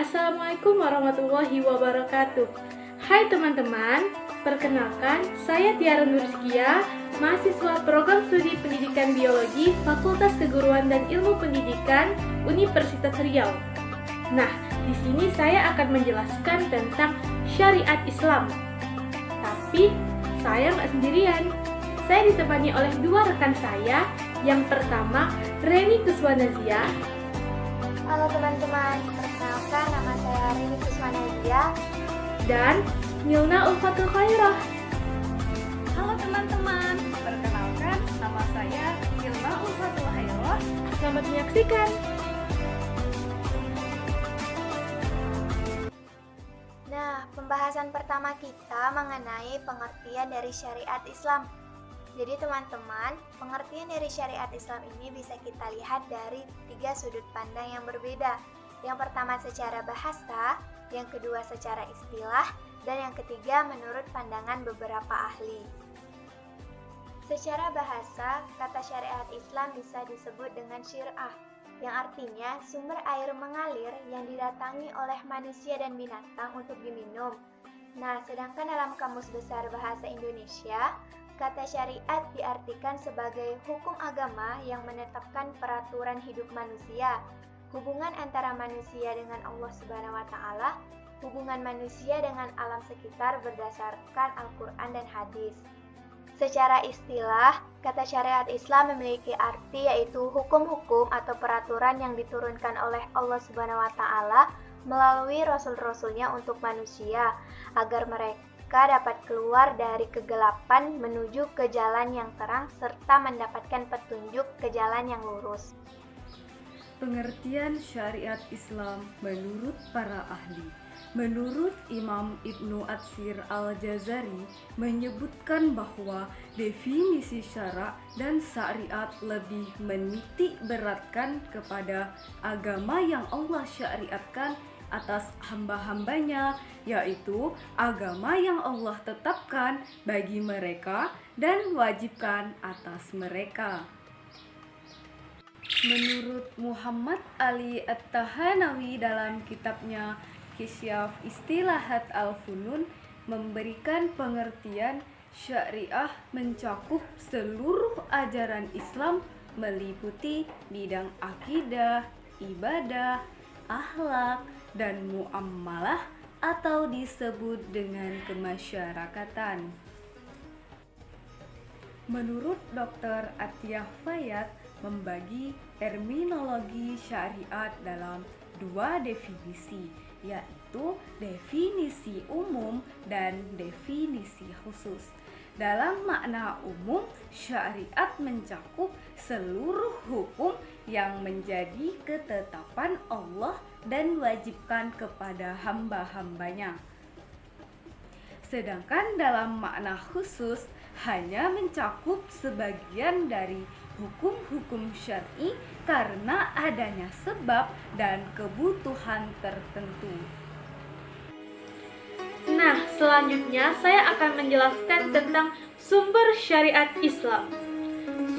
Assalamualaikum warahmatullahi wabarakatuh. Hai teman-teman, perkenalkan saya Tiara Nurizkia, mahasiswa program studi pendidikan biologi Fakultas Keguruan dan Ilmu Pendidikan Universitas Riau. Nah, di sini saya akan menjelaskan tentang syariat Islam. Tapi saya nggak sendirian. Saya ditemani oleh dua rekan saya. Yang pertama, Reni Kuswanazia. Halo teman-teman, perkenalkan nama saya Reni Kuswanazia. Dan Milna Ulfatul Khairah. Halo teman-teman, perkenalkan nama saya Milna Ulfatul Khairah. Selamat menyaksikan. Nah, pembahasan pertama kita mengenai pengertian dari syariat Islam. Jadi teman-teman, pengertian dari syariat Islam ini bisa kita lihat dari 3 sudut pandang yang berbeda. Yang pertama secara bahasa, yang kedua secara istilah, dan yang ketiga menurut pandangan beberapa ahli. Secara bahasa, kata syariat Islam bisa disebut dengan syir'ah, yang artinya sumber air mengalir yang didatangi oleh manusia dan binatang untuk diminum. Nah, sedangkan dalam Kamus Besar Bahasa Indonesia, kata syariat diartikan sebagai hukum agama yang menetapkan peraturan hidup manusia, hubungan antara manusia dengan Allah Subhanahu wa Ta'ala, hubungan manusia dengan alam sekitar berdasarkan Al-Quran dan hadis. Secara istilah, kata syariat Islam memiliki arti yaitu hukum-hukum atau peraturan yang diturunkan oleh Allah Subhanahu wa Ta'ala melalui rasul-rasulnya untuk manusia agar mereka dapat keluar dari kegelapan menuju ke jalan yang terang serta mendapatkan petunjuk ke jalan yang lurus. Pengertian syariat Islam menurut para ahli. Menurut Imam Ibnu Atsir Al-Jazari menyebutkan bahwa definisi syara dan syariat lebih menitik beratkan kepada agama yang Allah syariatkan atas hamba-hambanya, yaitu agama yang Allah tetapkan bagi mereka dan wajibkan atas mereka. Menurut Muhammad Ali At-Tahanawi dalam kitabnya Kisyaf Istilahat Al-Funun memberikan pengertian syariah mencakup seluruh ajaran Islam meliputi bidang akidah, ibadah, akhlak, dan muamalah atau disebut dengan kemasyarakatan. Menurut Dr. Atiyah Fayad membagi terminologi syariat dalam 2 definisi, yaitu definisi umum dan definisi khusus. Dalam makna umum, syariat mencakup seluruh hukum yang menjadi ketetapan Allah dan wajibkan kepada hamba-hambanya. Sedangkan dalam makna khusus, hanya mencakup sebagian dari hukum-hukum syar'i karena adanya sebab dan kebutuhan tertentu. Nah, selanjutnya saya akan menjelaskan tentang sumber syariat Islam.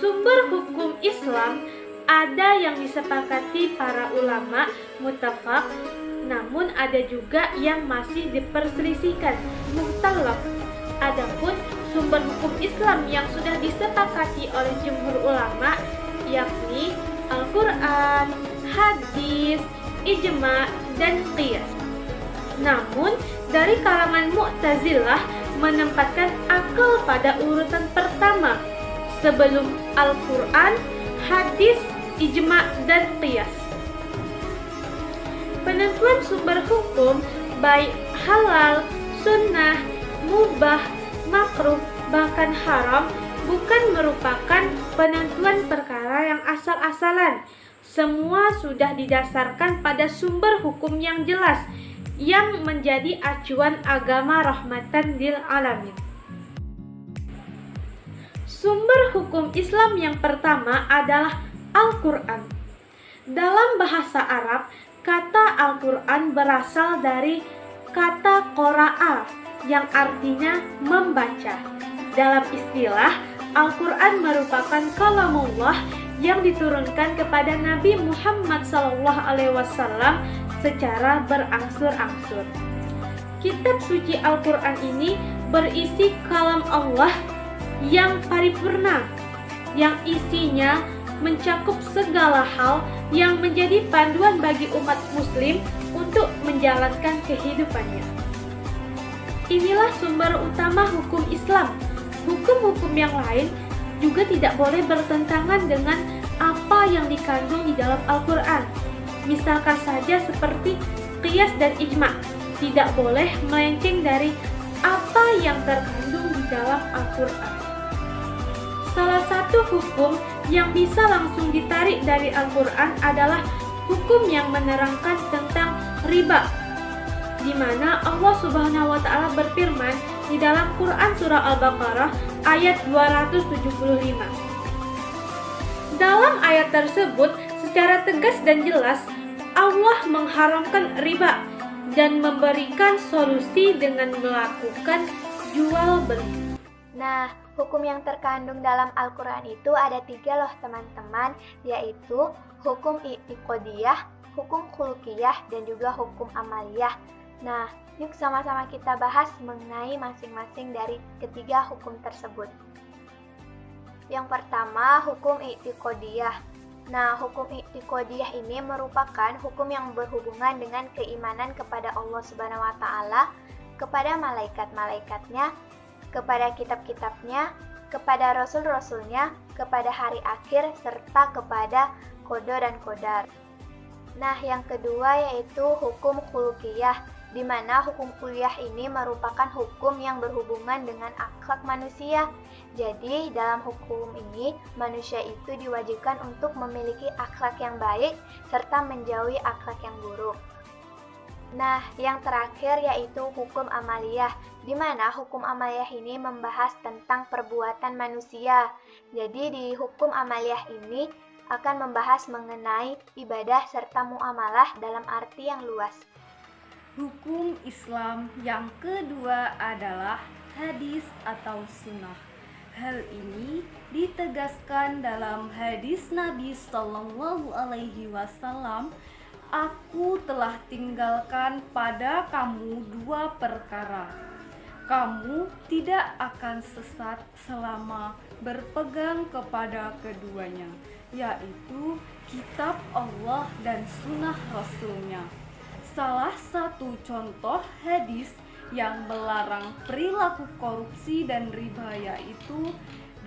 Sumber hukum Islam ada yang disepakati para ulama muttafaq, namun ada juga yang masih diperselisihkan mukhtalaf. Adapun sumber hukum Islam yang sudah disepakati oleh jumhur ulama yakni Al-Quran, hadis, ijma, dan qiyas. Namun, dari kalangan Mu'tazilah menempatkan akal pada urutan pertama sebelum Al-Quran, hadis, ijma, dan qiyas. Penentuan sumber hukum baik halal, sunnah, mubah, makruh, bahkan haram bukan merupakan penentuan perkara yang asal-asalan. Semua sudah didasarkan pada sumber hukum yang jelas yang menjadi acuan agama rahmatan lil alamin. Sumber hukum Islam yang pertama adalah Al-Quran. Dalam bahasa Arab, kata Al-Quran berasal dari kata qara'a yang artinya membaca. Dalam istilah, Al-Quran merupakan kalamullah yang diturunkan kepada Nabi Muhammad SAW secara berangsur-angsur. Kitab suci Al-Quran ini berisi kalam Allah yang paripurna, yang isinya mencakup segala hal yang menjadi panduan bagi umat muslim untuk menjalankan kehidupannya. Inilah sumber utama hukum Islam. Hukum-hukum yang lain juga tidak boleh bertentangan dengan apa yang dikandung di dalam Al-Quran. Misalkan saja seperti qiyas dan ijma', tidak boleh melenceng dari apa yang terkandung di dalam Al-Quran. Salah satu hukum yang bisa langsung ditarik dari Al-Quran adalah hukum yang menerangkan tentang riba, di mana Allah Subhanahu wa Ta'ala berfirman di dalam Quran surah Al-Baqarah ayat 275. Dalam ayat tersebut secara tegas dan jelas Allah mengharamkan riba dan memberikan solusi dengan melakukan jual beli. Nah, hukum yang terkandung dalam Al-Quran itu ada 3 loh teman-teman, yaitu hukum i'tiqodiyah, hukum khuluqiyah, dan juga hukum amaliyah. Nah, yuk sama-sama kita bahas mengenai masing-masing dari ketiga hukum tersebut. Yang pertama, hukum i'tiqodiyah. Nah, hukum i'tiqodiyah ini merupakan hukum yang berhubungan dengan keimanan kepada Allah Subhanahu wa Ta'ala, kepada malaikat-malaikatnya, kepada kitab-kitabnya, kepada rasul-rasulnya, kepada hari akhir, serta kepada qada dan qadar. Nah, yang kedua yaitu hukum khuluqiyah, di mana hukum khuluqiyah ini merupakan hukum yang berhubungan dengan akhlak manusia. Jadi, dalam hukum ini, manusia itu diwajibkan untuk memiliki akhlak yang baik serta menjauhi akhlak yang buruk. Nah, yang terakhir yaitu hukum amaliyah, di mana hukum amaliyah ini membahas tentang perbuatan manusia. Jadi, di hukum amaliyah ini akan membahas mengenai ibadah serta muamalah dalam arti yang luas. Hukum Islam yang kedua adalah hadis atau sunnah. Hal ini ditegaskan dalam hadis Nabi Shallallahu Alaihi Wasallam, "Aku telah tinggalkan pada kamu 2 perkara. Kamu tidak akan sesat selama berpegang kepada keduanya, yaitu kitab Allah dan sunnah Rasulnya." Salah satu contoh hadis yang melarang perilaku korupsi dan riba yaitu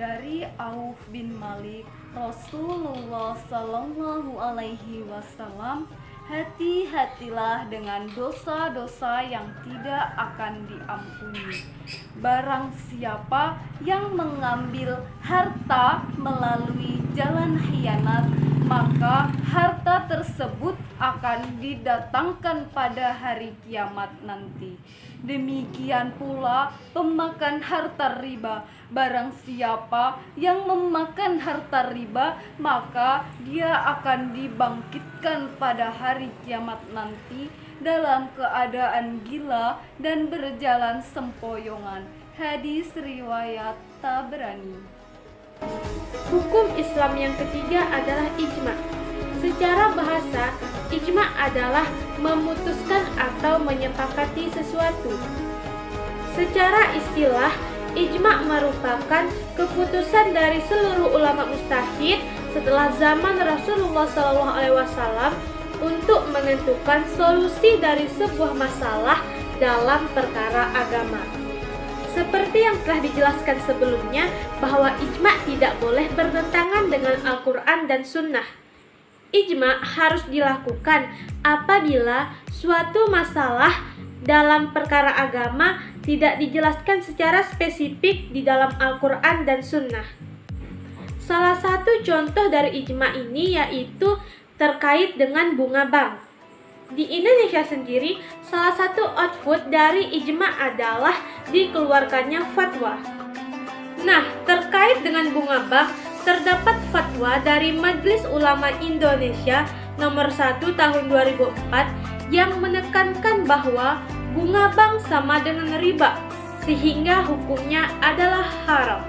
dari Auf bin Malik. Rasulullah Sallallahu Alaihi Wasallam, "Hati-hatilah dengan dosa-dosa yang tidak akan diampuni. Barang siapa yang mengambil harta melalui jalan khianat, maka harta tersebut akan didatangkan pada hari kiamat nanti. Demikian pula pemakan harta riba. Barang siapa yang memakan harta riba, maka dia akan dibangkitkan pada hari kiamat nanti dalam keadaan gila dan berjalan sempoyongan." Hadis riwayat Tabrani. Hukum Islam yang ketiga adalah ijma'. Secara bahasa, ijma' adalah memutuskan atau menyepakati sesuatu. Secara istilah, ijma' merupakan keputusan dari seluruh ulama mujtahid setelah zaman Rasulullah SAW untuk menentukan solusi dari sebuah masalah dalam perkara agama. Seperti yang telah dijelaskan sebelumnya, bahwa ijma' tidak boleh bertentangan dengan Al-Quran dan Sunnah. Ijma' harus dilakukan apabila suatu masalah dalam perkara agama tidak dijelaskan secara spesifik di dalam Al-Quran dan Sunnah. Salah satu contoh dari ijma' ini yaitu terkait dengan bunga bank. Di Indonesia sendiri, salah satu output dari ijma' adalah dikeluarkannya fatwa. Nah, terkait dengan bunga bank, terdapat fatwa dari Majelis Ulama Indonesia nomor 1 tahun 2004 yang menekankan bahwa bunga bank sama dengan riba, sehingga hukumnya adalah haram.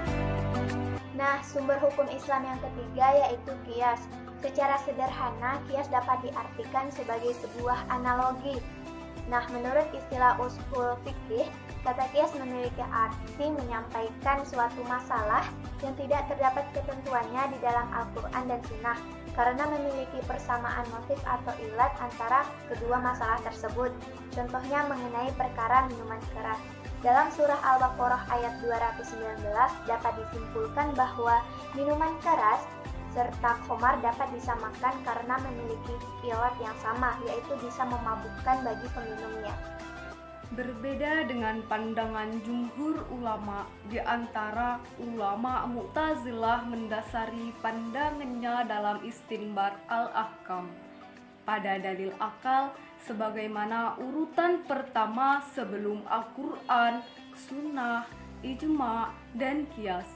Nah, sumber hukum Islam yang ketiga yaitu qiyas. Secara sederhana, qiyas dapat diartikan sebagai sebuah analogi. Nah, menurut istilah ushul fikih, kata qiyas memiliki arti menyampaikan suatu masalah yang tidak terdapat ketentuannya di dalam Al-Quran dan Sunnah karena memiliki persamaan motif atau ilat antara kedua masalah tersebut. Contohnya mengenai perkara minuman keras. Dalam surah Al-Baqarah ayat 219 dapat disimpulkan bahwa minuman keras serta khamar dapat disamakan karena memiliki ilat yang sama, yaitu bisa memabukkan bagi peminumnya. Berbeda dengan pandangan jumhur ulama, di antara ulama Mu'tazilah mendasari pandangannya dalam istinbat al-ahkam pada dalil akal sebagaimana urutan pertama sebelum Al-Quran, Sunnah, Ijma, dan Qiyas.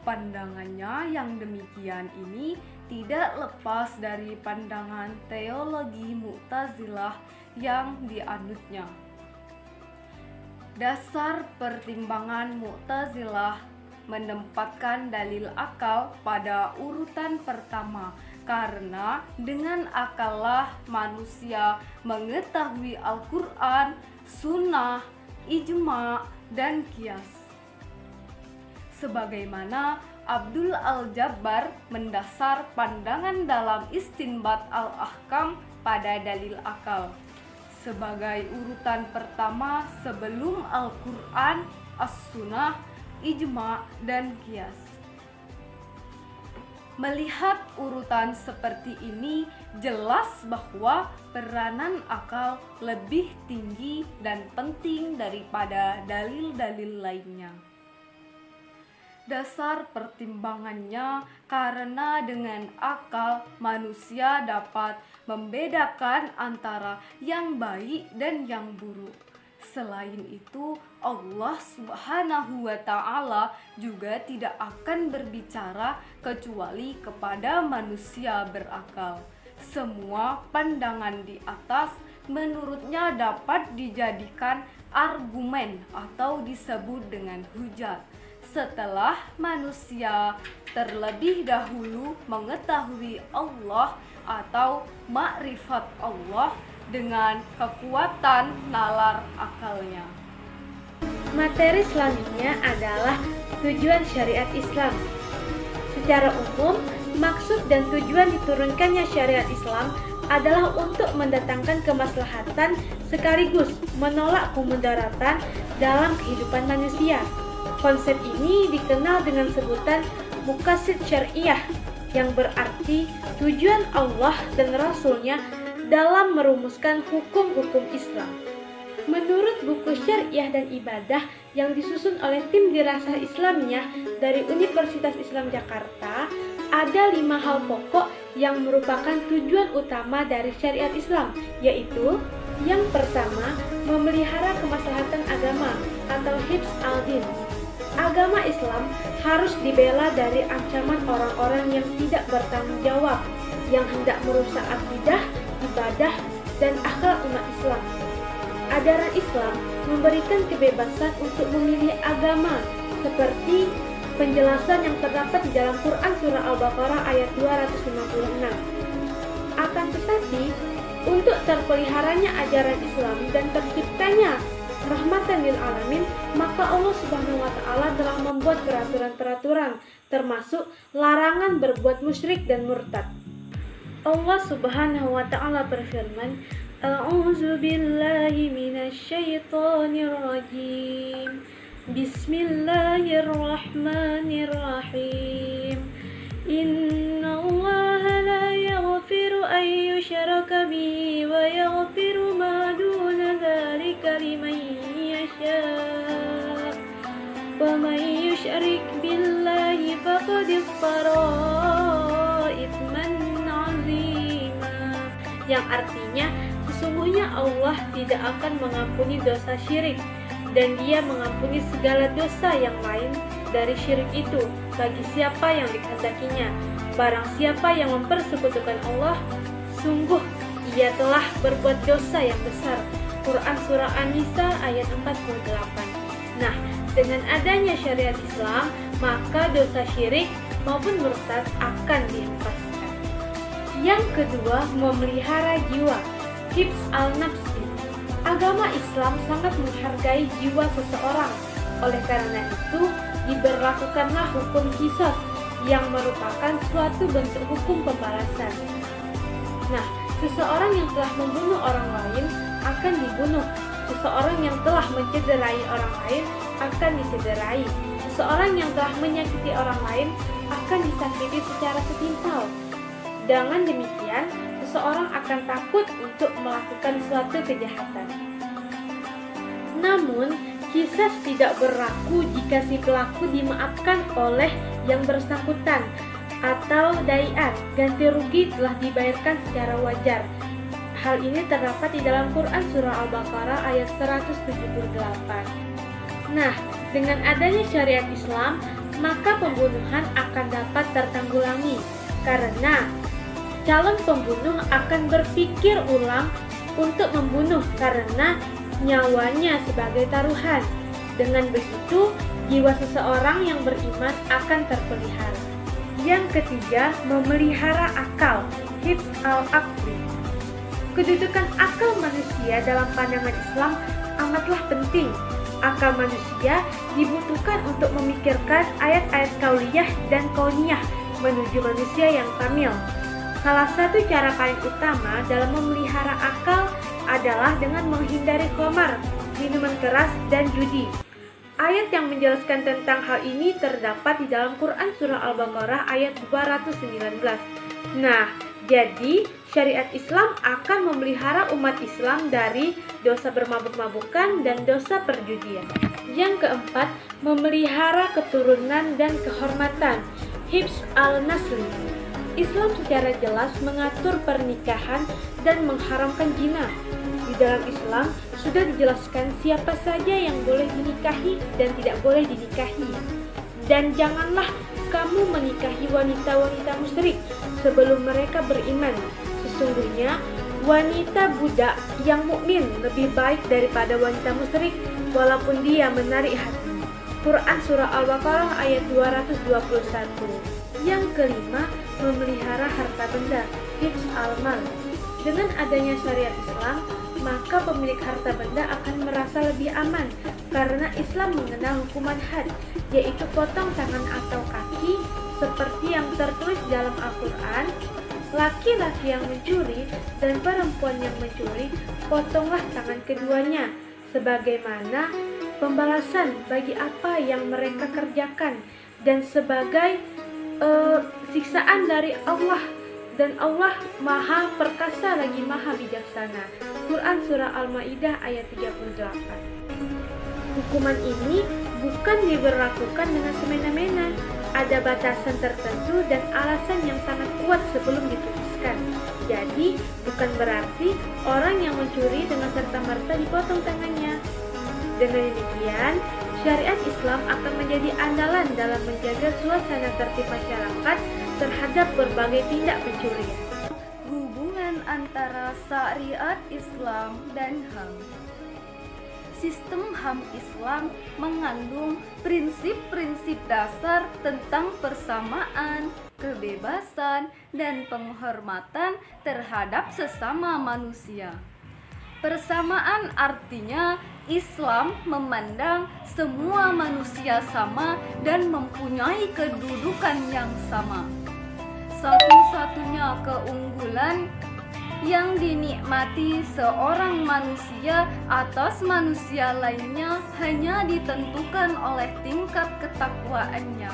Pandangannya yang demikian ini tidak lepas dari pandangan teologi Mu'tazilah yang dianutnya. Dasar pertimbangan Mu'tazilah menempatkan dalil akal pada urutan pertama karena dengan akallah manusia mengetahui Al-Quran, Sunnah, Ijma, dan Qiyas. Sebagaimana Abdul Al-Jabbar mendasar pandangan dalam istinbat al-ahkam pada dalil akal sebagai urutan pertama sebelum Al-Quran, As-Sunnah, Ijma, dan Qiyas. Melihat urutan seperti ini, jelas bahwa peranan akal lebih tinggi dan penting daripada dalil-dalil lainnya. Dasar pertimbangannya karena dengan akal manusia dapat membedakan antara yang baik dan yang buruk. Selain itu, Allah Subhanahu wa Ta'ala juga tidak akan berbicara kecuali kepada manusia berakal. Semua pandangan di atas menurutnya dapat dijadikan argumen atau disebut dengan hujat setelah manusia terlebih dahulu mengetahui Allah atau makrifat Allah dengan kekuatan nalar akalnya. Materi selanjutnya adalah tujuan syariat Islam. Secara umum, maksud dan tujuan diturunkannya syariat Islam adalah untuk mendatangkan kemaslahatan sekaligus menolak kemudaratan dalam kehidupan manusia. Konsep ini dikenal dengan sebutan muqasid syariah, yang berarti tujuan Allah dan Rasul-Nya dalam merumuskan hukum-hukum Islam. Menurut buku Syariah dan Ibadah yang disusun oleh tim dirasah Islamiyah dari Universitas Islam Jakarta, ada 5 hal pokok yang merupakan tujuan utama dari syariat Islam, yaitu yang pertama, memelihara kemaslahatan agama atau hifz al-din. Agama Islam harus dibela dari ancaman orang-orang yang tidak bertanggung jawab, yang hendak merusak akidah, ibadah, dan akhlak umat Islam. Ajaran Islam memberikan kebebasan untuk memilih agama, seperti penjelasan yang terdapat di dalam Quran Surah Al-Baqarah ayat 256. Akan tetapi, untuk terpeliharanya ajaran Islam dan terciptanya rahmatan lil alamin, maka Allah Subhanahu wa Ta'ala telah membuat peraturan-peraturan, termasuk larangan berbuat musyrik dan murtad. Allah Subhanahu wa Ta'ala berfirman, A'udzu billahi minasyaitonir rajim. Bismillahirrahmanirrahim. Innallaha la yaghfiru an yushraka bihi wa yaghfiru ma duna dzalika liman yasha. Wa man yusyrik billahi faqad iftara itsman 'azima. Yang artinya, sesungguhnya Allah tidak akan mengampuni dosa syirik, dan Dia mengampuni segala dosa yang lain dari syirik itu bagi siapa yang dikehendakinya. Barang siapa yang mempersekutukan Allah, sungguh ia telah berbuat dosa yang besar. Quran Surah An-Nisa ayat 48. Nah, dengan adanya syariat Islam, maka dosa syirik maupun murtad akan dihempaskan. Yang kedua, memelihara jiwa, hifz al-nafsi. Agama Islam sangat menghargai jiwa seseorang. Oleh karena itu, diberlakukanlah hukum qisas yang merupakan suatu bentuk hukum pembalasan. Nah, seseorang yang telah membunuh orang lain akan dibunuh. Seseorang yang telah mencederai orang lain akan dicederai. Seseorang yang telah menyakiti orang lain akan disakiti secara setimpal. Dengan demikian, seseorang akan takut untuk melakukan suatu kejahatan. Namun, qisas tidak berlaku jika si pelaku dimaafkan oleh yang bersangkutan atau dai'at. Ganti rugi telah dibayarkan secara wajar. Hal ini terdapat di dalam Quran Surah Al-Baqarah ayat 178. Nah, dengan adanya syariat Islam, maka pembunuhan akan dapat tertanggulangi karena calon pembunuh akan berpikir ulang untuk membunuh karena nyawanya sebagai taruhan. Dengan begitu, jiwa seseorang yang beriman akan terpelihara. Yang ketiga, memelihara akal, hifz al-aqli. Kedudukan akal manusia dalam pandangan Islam amatlah penting. Akal manusia dibutuhkan untuk memikirkan ayat-ayat kauliyah dan kauniyah menuju manusia yang kamil. Salah satu cara paling utama dalam memelihara akal adalah dengan menghindari khamar, minuman keras, dan judi. Ayat yang menjelaskan tentang hal ini terdapat di dalam Quran Surah Al-Baqarah ayat 219. Nah, jadi syariat Islam akan memelihara umat Islam dari dosa bermabuk-mabukan dan dosa perjudian. Yang keempat, memelihara keturunan dan kehormatan, hifz al-nasli. Islam secara jelas mengatur pernikahan dan mengharamkan zina. Di dalam Islam sudah dijelaskan siapa saja yang boleh menikahi dan tidak boleh dinikahi. Dan janganlah kamu menikahi wanita-wanita musyrik sebelum mereka beriman. Sesungguhnya wanita budak yang mukmin lebih baik daripada wanita musyrik walaupun dia menarik hati. Quran Surah Al-Baqarah ayat 221. Yang kelima, memelihara harta benda, hifz al-mal. Dengan adanya syariat Islam, maka pemilik harta benda akan merasa lebih aman karena Islam mengenal hukuman had, yaitu potong tangan atau kaki seperti yang tertulis dalam Al-Quran. Laki-laki yang mencuri dan perempuan yang mencuri, potonglah tangan keduanya sebagaimana pembalasan bagi apa yang mereka kerjakan dan sebagai siksaan dari Allah, dan Allah maha perkasa lagi maha bijaksana. Quran Surah Al-Ma'idah ayat 38. Hukuman ini bukan diberlakukan dengan semena-mena. Ada batasan tertentu dan alasan yang sangat kuat sebelum diputuskan. Jadi bukan berarti orang yang mencuri dengan serta-merta dipotong tangannya. Dengan demikian, syariat Islam akan menjadi andalan dalam menjaga suasana tertib masyarakat terhadap berbagai tindak pencurian. Hubungan antara syariat Islam dan HAM. Sistem HAM Islam mengandung prinsip-prinsip dasar tentang persamaan, kebebasan, dan penghormatan terhadap sesama manusia. Persamaan artinya Islam memandang semua manusia sama dan mempunyai kedudukan yang sama. Satu-satunya keunggulan yang dinikmati seorang manusia atas manusia lainnya hanya ditentukan oleh tingkat ketakwaannya.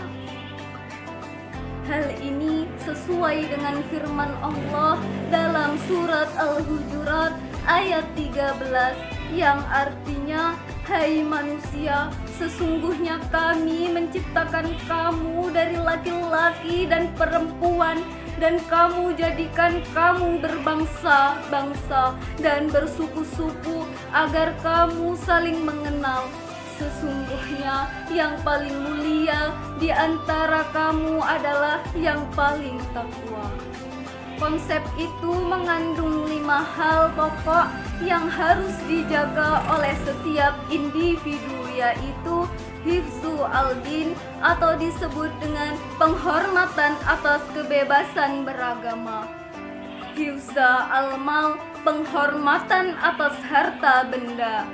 Hal ini sesuai dengan firman Allah dalam surat Al-Hujurat ayat 13 yang artinya, hai manusia, sesungguhnya kami menciptakan kamu dari laki-laki dan perempuan, dan kamu jadikan kamu berbangsa-bangsa dan bersuku-suku agar kamu saling mengenal. Sesungguhnya yang paling mulia di antara kamu adalah yang paling takwa. Konsep itu mengandung 5 hal pokok yang harus dijaga oleh setiap individu, yaitu hifzu al-din atau disebut dengan penghormatan atas kebebasan beragama, hifza al-mal, penghormatan atas harta benda,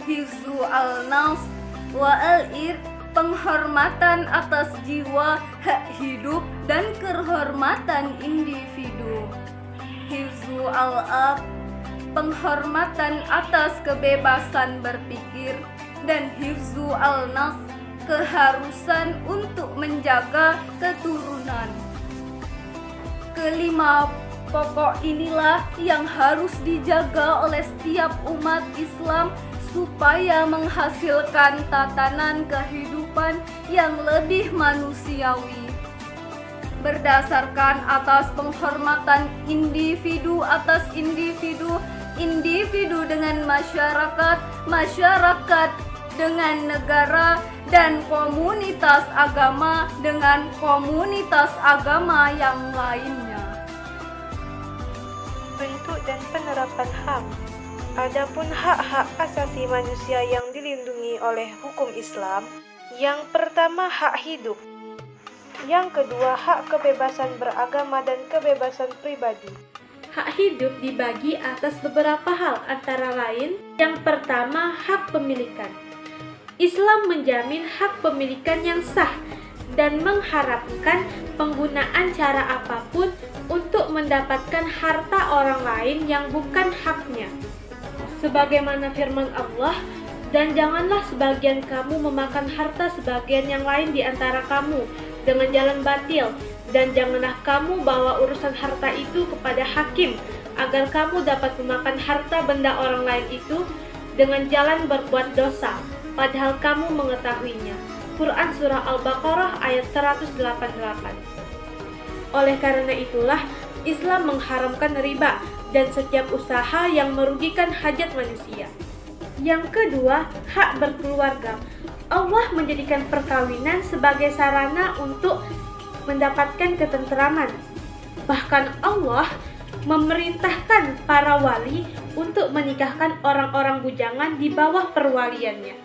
hifzu al-nafs wa al-ir, penghormatan atas jiwa, hak hidup, dan kehormatan individu, hifzu al-aq, penghormatan atas kebebasan berpikir, dan hifzu al-nas, keharusan untuk menjaga keturunan. Kelima pokok inilah yang harus dijaga oleh setiap umat Islam supaya menghasilkan tatanan kehidupan yang lebih manusiawi. Berdasarkan atas penghormatan individu atas individu, individu dengan masyarakat, masyarakat dengan negara, dan komunitas agama dengan komunitas agama yang lainnya. Bentuk dan penerapan HAM. Adapun hak-hak asasi manusia yang dilindungi oleh hukum Islam, yang pertama hak hidup, yang kedua hak kebebasan beragama dan kebebasan pribadi. Hak hidup dibagi atas beberapa hal, antara lain yang pertama hak pemilikan. Islam menjamin hak pemilikan yang sah dan mengharapkan penggunaan cara apapun untuk mendapatkan harta orang lain yang bukan haknya. Sebagaimana firman Allah, dan janganlah sebagian kamu memakan harta sebagian yang lain di antara kamu dengan jalan batil, dan janganlah kamu bawa urusan harta itu kepada hakim, agar kamu dapat memakan harta benda orang lain itu dengan jalan berbuat dosa, padahal kamu mengetahuinya. Quran Surah Al-Baqarah ayat 188. Oleh karena itulah, Islam mengharamkan riba dan setiap usaha yang merugikan hajat manusia. Yang kedua, hak berkeluarga. Allah menjadikan perkawinan sebagai sarana untuk mendapatkan ketentraman. Bahkan Allah memerintahkan para wali untuk menikahkan orang-orang bujangan di bawah perwaliannya.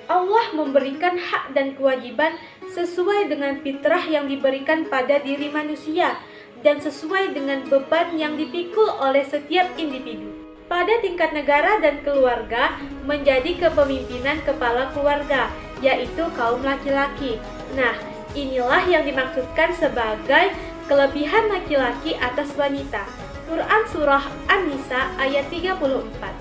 Allah memberikan hak dan kewajiban sesuai dengan fitrah yang diberikan pada diri manusia dan sesuai dengan beban yang dipikul oleh setiap individu. Pada tingkat negara dan keluarga, menjadi kepemimpinan kepala keluarga, yaitu kaum laki-laki. Nah, inilah yang dimaksudkan sebagai kelebihan laki-laki atas wanita. Quran Surah An-Nisa ayat 34.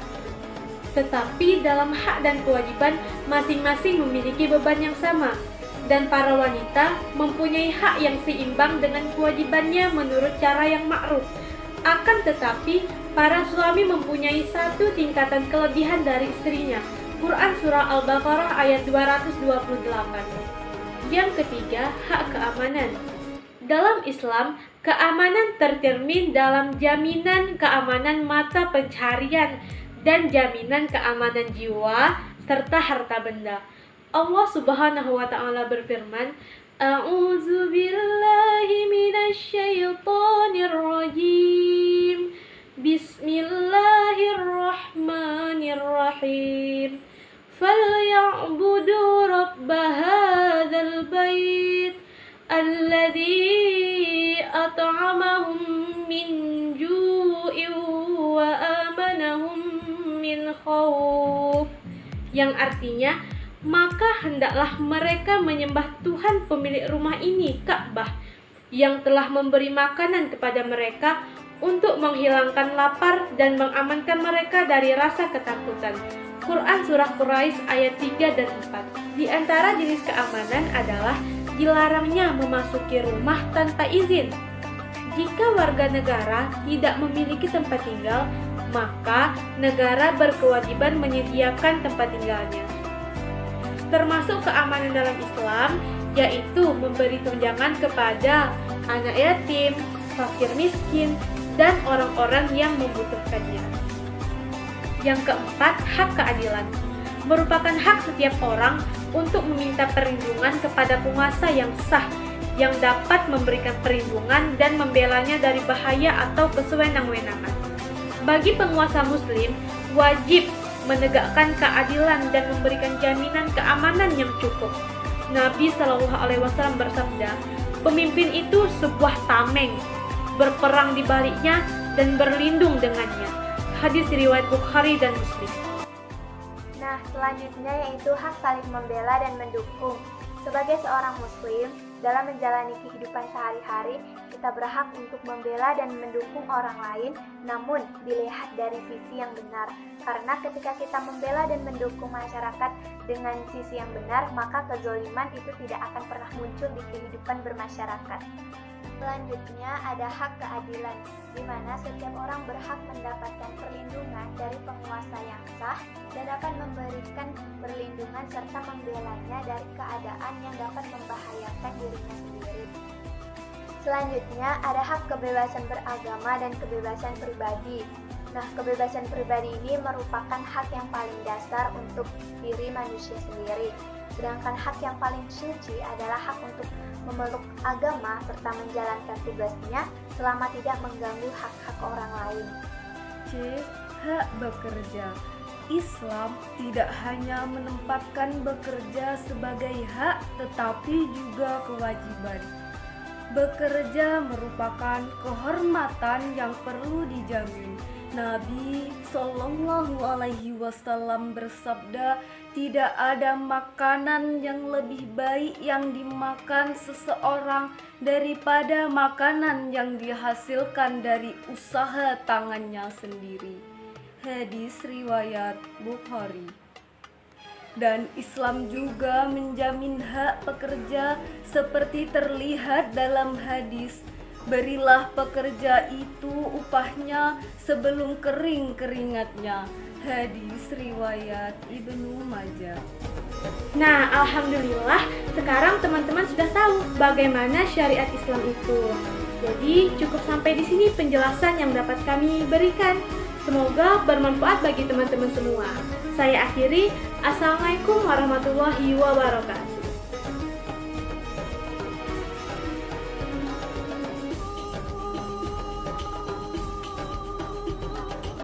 Tetapi dalam hak dan kewajiban masing-masing memiliki beban yang sama, dan para wanita mempunyai hak yang seimbang dengan kewajibannya menurut cara yang ma'ruf. Akan tetapi, para suami mempunyai satu tingkatan kelebihan dari istrinya. Quran Surah Al-Baqarah ayat 228. Yang ketiga, hak keamanan. Dalam Islam, keamanan tercermin dalam jaminan keamanan mata pencaharian dan jaminan keamanan jiwa serta harta benda. Allah Subhanahu wa taala berfirman, A'udzu billahi minasyaitonir rajim. Bismillahirrahmanirrahim. Falyabudu rabb hadzal bait alladzi at'amahum min ju'in wa amanahum min khauf. Yang artinya, maka hendaklah mereka menyembah Tuhan pemilik rumah ini, Ka'bah, yang telah memberi makanan kepada mereka untuk menghilangkan lapar dan mengamankan mereka dari rasa ketakutan. Quran Surah Quraisy ayat 3 dan 4. Di antara jenis keamanan adalah dilarangnya memasuki rumah tanpa izin. Jika warga negara tidak memiliki tempat tinggal, maka negara berkewajiban menyediakan tempat tinggalnya. Termasuk keamanan dalam Islam, yaitu memberi tunjangan kepada anak yatim, fakir miskin, dan orang-orang yang membutuhkannya. Yang keempat, hak keadilan. Merupakan hak setiap orang untuk meminta perlindungan kepada penguasa yang sah yang dapat memberikan perlindungan dan membelanya dari bahaya atau kesewenang-wenangan. Bagi penguasa muslim, wajib menegakkan keadilan dan memberikan jaminan keamanan yang cukup. Nabi Shallallahu Alaihi Wasallam bersabda, pemimpin itu sebuah tameng, berperang di baliknya dan berlindung dengannya. Hadis riwayat Bukhari dan Muslim. Nah, selanjutnya yaitu hak saling membela dan mendukung. Sebagai seorang muslim, dalam menjalani kehidupan sehari-hari, kita berhak untuk membela dan mendukung orang lain, namun dilihat dari sisi yang benar. Karena ketika kita membela dan mendukung masyarakat dengan sisi yang benar, maka kezoliman itu tidak akan pernah muncul di kehidupan bermasyarakat. Selanjutnya ada hak keadilan, di mana setiap orang berhak mendapatkan perlindungan dari penguasa yang sah dan dapat memberikan perlindungan serta membelanya dari keadaan yang dapat membahayakan dirinya sendiri. Selanjutnya ada hak kebebasan beragama dan kebebasan pribadi. Nah, kebebasan pribadi ini merupakan hak yang paling dasar untuk diri manusia sendiri. Sedangkan hak yang paling suci adalah hak untuk memeluk agama serta menjalankan tugasnya selama tidak mengganggu hak-hak orang lain. C. Hak bekerja. Islam tidak hanya menempatkan bekerja sebagai hak tetapi juga kewajiban. Bekerja merupakan kehormatan yang perlu dijamin. Nabi Shallallahu Alaihi Wasallam bersabda, tidak ada makanan yang lebih baik yang dimakan seseorang daripada makanan yang dihasilkan dari usaha tangannya sendiri. Hadis riwayat Bukhari. Dan Islam juga menjamin hak pekerja seperti terlihat dalam hadis, berilah pekerja itu upahnya sebelum kering keringatnya. Hadis riwayat Ibnu Majah. Nah, alhamdulillah sekarang teman-teman sudah tahu bagaimana syariat Islam itu. Jadi cukup sampai di sini penjelasan yang dapat kami berikan. Semoga bermanfaat bagi teman-teman semua. Saya akhiri. Assalamualaikum warahmatullahi wabarakatuh.